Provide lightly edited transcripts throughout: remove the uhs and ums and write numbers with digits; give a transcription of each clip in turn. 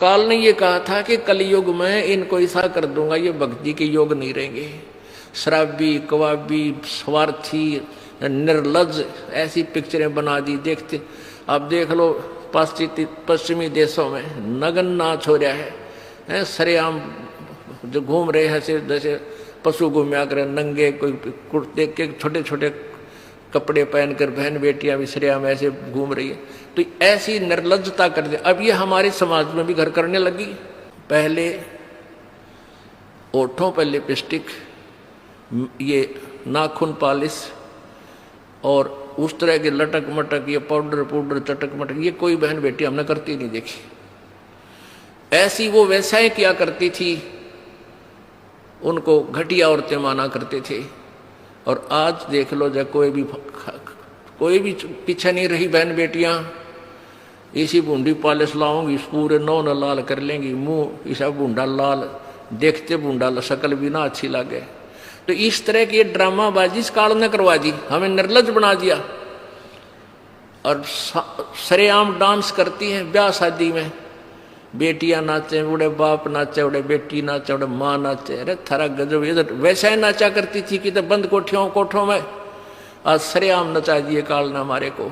काल ने ये कहा था कि कलयुग में इनको ऐसा कर दूंगा, ये भक्ति के योग नहीं रहेंगे, शराबी, कबाबी, स्वार्थी, निर्लज, ऐसी पिक्चरें बना दी। देखते आप देख लो पश्चिमी देशों में नग्न नाच हो रहा है, सरेआम जो घूम रहे हैं जैसे पशु घूमया करे नंगे, कोई कुर्ते के छोटे छोटे कपड़े पहनकर बहन बेटियां भी सरेआम ऐसे घूम रही है। तो ऐसी निर्लज्जता कर दे। अब ये हमारे समाज में भी घर करने लगी। पहले ओठों पर लिपस्टिक, ये नाखून पॉलिश और उस तरह के लटक मटक, ये पाउडर चटक मटक, ये कोई बहन बेटी हमने करती नहीं देखी। ऐसी वो वैसाएं किया करती थी, उनको घटिया औरतें माना करते थे। और आज देख लो, जब कोई भी पीछे नहीं रही बहन बेटियां, इसी बूंदी पॉलिश लाऊंगी, पूरे नौ न लाल कर लेंगी, मुंह ऐसा बूंदा लाल, देखते बूंदा शक्ल भी ना अच्छी लगे। तो इस तरह की ड्रामाबाजी इस काल ने करवा दी, हमें निर्लज बना दिया। और सरेआम डांस करती हैं ब्याह शादी में, बेटियां नाचे, बूढ़े बाप नाचे, बूढ़े बेटी नाचे, बूढ़े माँ नाचे। अरे थारा गजब, इधर वैसा ही नाचा करती थी कि तो बंद कोठों में, आज सरेआम नचा दिए काल ने हमारे को,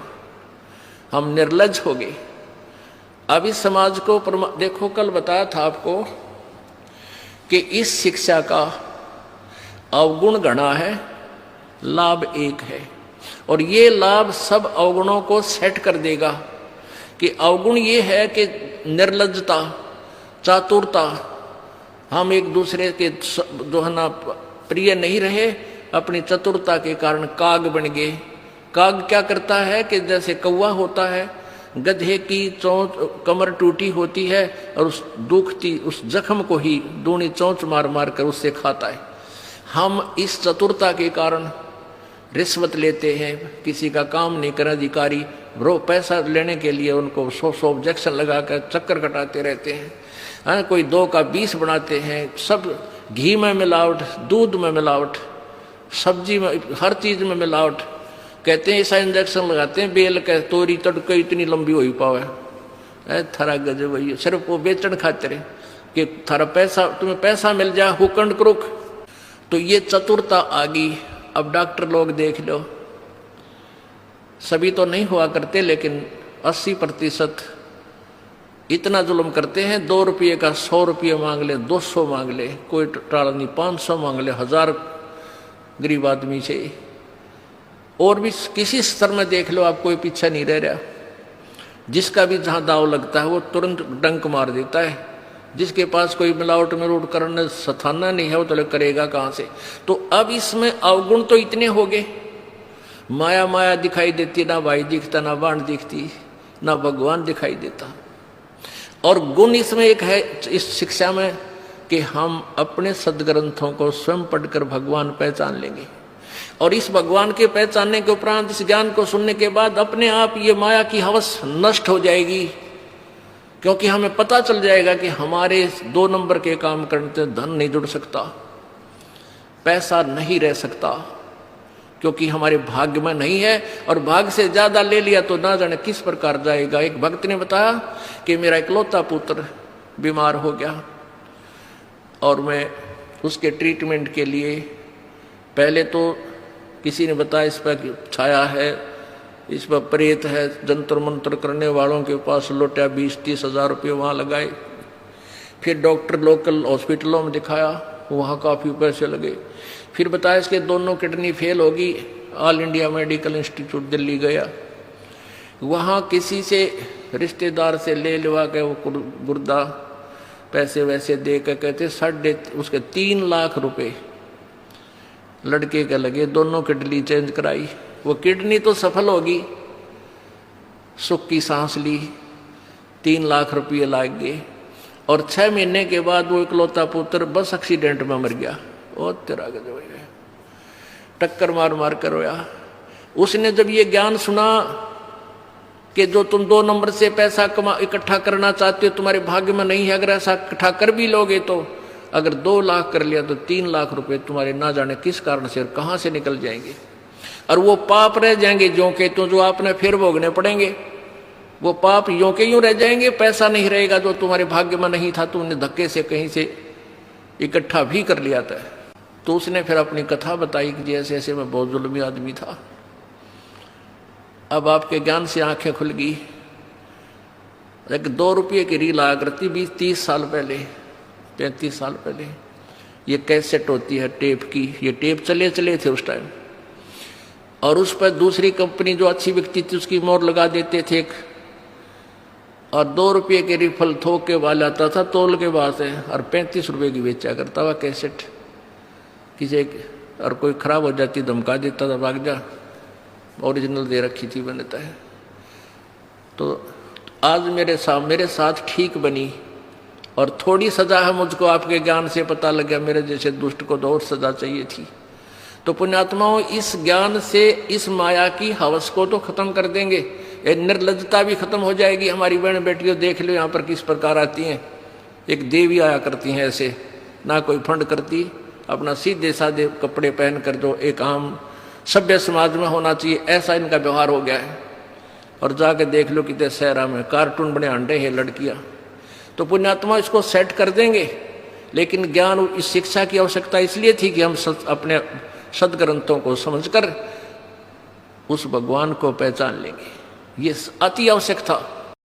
हम निर्लज हो गए। अब इस समाज को देखो, कल बताया था आपको कि इस शिक्षा का अवगुण घना है, लाभ एक है। और ये लाभ सब अवगुणों को सेट कर देगा। कि अवगुण ये है कि निर्लज्जता, चातुरता, हम एक दूसरे के जो है ना प्रिय नहीं रहे, अपनी चतुरता के कारण काग बन गए। काग क्या करता है कि जैसे कौवा होता है, गधे की चोंच कमर टूटी होती है और उस दुखती उस जख्म को ही दूनी चोंच मार मार कर उससे खाता है। हम इस चतुरता के कारण रिश्वत लेते हैं, किसी का काम नहीं कर अधिकारी पैसा लेने के लिए उनको 100 ऑब्जेक्शन लगाकर चक्कर कटाते रहते हैं। कोई 2 का 20 बनाते हैं, सब घी में मिलावट, दूध में मिलावट, सब्जी में, हर चीज़ में मिलावट। कहते हैं ऐसा इंजेक्शन लगाते हैं बेल का, तोरी तड़के इतनी लंबी हो पावे। थारा गजब वही, सिर्फ वो बेचन खातिर कि थारा पैसा, तुम्हें पैसा मिल जाए, हुकंड क्रुक। तो ये चतुरता आ गई। अब डॉक्टर लोग देख लो, सभी तो नहीं हुआ करते, लेकिन 80% इतना जुल्म करते हैं। 2 रुपये का 100 रुपये मांग ले, 200 मांग ले, कोई टाल नहीं, 500 मांग ले, 1000 गरीब आदमी से। और भी किसी स्तर में देख लो, आप कोई पीछा नहीं रह रहा। जिसका भी जहाँ दाव लगता है वो तुरंत डंक मार देता है। जिसके पास कोई मिलावट मिलावट करने सथाना नहीं है, वो तो करेगा कहाँ से। तो अब इसमें अवगुण तो इतने हो गए, माया माया दिखाई देती, ना भाई दिखता, ना बाण दिखती, ना भगवान दिखाई देता। और गुण इसमें एक है इस शिक्षा में कि हम अपने सदग्रंथों को स्वयं पढ़कर भगवान पहचान लेंगे। और इस भगवान के पहचानने के उपरांत, इस ज्ञान को सुनने के बाद अपने आप ये माया की हवस नष्ट हो जाएगी। क्योंकि हमें पता चल जाएगा कि हमारे 2 नंबर के काम करने से धन नहीं जुड़ सकता, पैसा नहीं रह सकता, क्योंकि हमारे भाग्य में नहीं है। और भाग्य से ज्यादा ले लिया तो ना जाने किस प्रकार जाएगा। एक भक्त ने बताया कि मेरा इकलौता पुत्र बीमार हो गया और मैं उसके ट्रीटमेंट के लिए, पहले तो किसी ने बताया इस पर छाया है, इस पर प्रेत है, जंतर मंत्र करने वालों के पास लौटा 20-30 हज़ार रुपये वहाँ लगाए। फिर डॉक्टर लोकल हॉस्पिटलों में दिखाया, वहाँ काफ़ी पैसे लगे। फिर बताया इसके दोनों किडनी फेल होगी, all India medical institute Delhi गया, वहाँ किसी से रिश्तेदार से ले लवा के वो गुर्दा पैसे वैसे दे कर कहते उसके 3 लाख रुपए लड़के के लगे, दोनों किडनी चेंज कराई। वो किडनी तो सफल होगी, सुख की सांस ली, 3 लाख रुपये लाग गए। और 6 महीने के बाद वो इकलौता पुत्र बस एक्सीडेंट में मर गया। ओ तेरा गजब है, टक्कर मार मार कर रोया। उसने जब ये ज्ञान सुना कि जो तुम 2 नंबर से पैसा इकट्ठा करना चाहते हो तुम्हारे भाग्य में नहीं है, अगर ऐसा इकट्ठा कर भी लोगे तो अगर 2 लाख कर लिया तो 3 लाख रुपए तुम्हारे ना जाने किस कारण से और कहाँ से निकल जाएंगे। और वो पाप रह जाएंगे जो के तो, जो आपने फिर भोगने पड़ेंगे। वो पाप यूं के यूं रह जाएंगे, पैसा नहीं रहेगा जो तुम्हारे भाग्य में नहीं था, तुमने धक्के से कहीं से इकट्ठा भी कर लिया था। तो उसने फिर अपनी कथा बताई कि जैसे ऐसे मैं बहुत जुल्मी आदमी था, अब आपके ज्ञान से आंखें खुल गई। एक 2 रुपये की रील आया करती 20-30 साल पहले, 35 साल पहले। ये कैसेट होती है टेप की, ये टेप चले थे उस टाइम, और उस पर दूसरी कंपनी जो अच्छी बिकती थी उसकी मोहर लगा देते थे एक, और 2 रुपये के रिफल थोक के वाला आता था तोल के बाद है, और 35 रुपये की बेचा करता हुआ कैसेट। किसी और कोई खराब हो जाती धमका देता था, भाग जा, ओरिजिनल दे रखी थी बनता है। तो आज मेरे साथ ठीक बनी, और थोड़ी सजा है मुझको आपके ज्ञान से पता लग गया, मेरे जैसे दुष्ट को तो और सजा चाहिए थी। तो पुण्यात्माओं, इस ज्ञान से इस माया की हवस को तो खत्म कर देंगे, ये निर्लज्जता भी खत्म हो जाएगी। हमारी बहन बेटियों देख लो यहाँ पर किस प्रकार आती हैं, एक देवी आया करती हैं ऐसे, ना कोई फंड करती, अपना सीधे साधे कपड़े पहन कर जो एक आम सभ्य समाज में होना चाहिए ऐसा इनका व्यवहार हो गया है। और जाके देख लो कितने शहरा में कार्टून बने अंडे हैं लड़कियां। तो पुण्यात्मा इसको सेट कर देंगे, लेकिन ज्ञान इस शिक्षा की आवश्यकता इसलिए थी कि हम अपने सदग्रंथों को समझकर उस भगवान को पहचान लेंगे, ये अति आवश्यक था।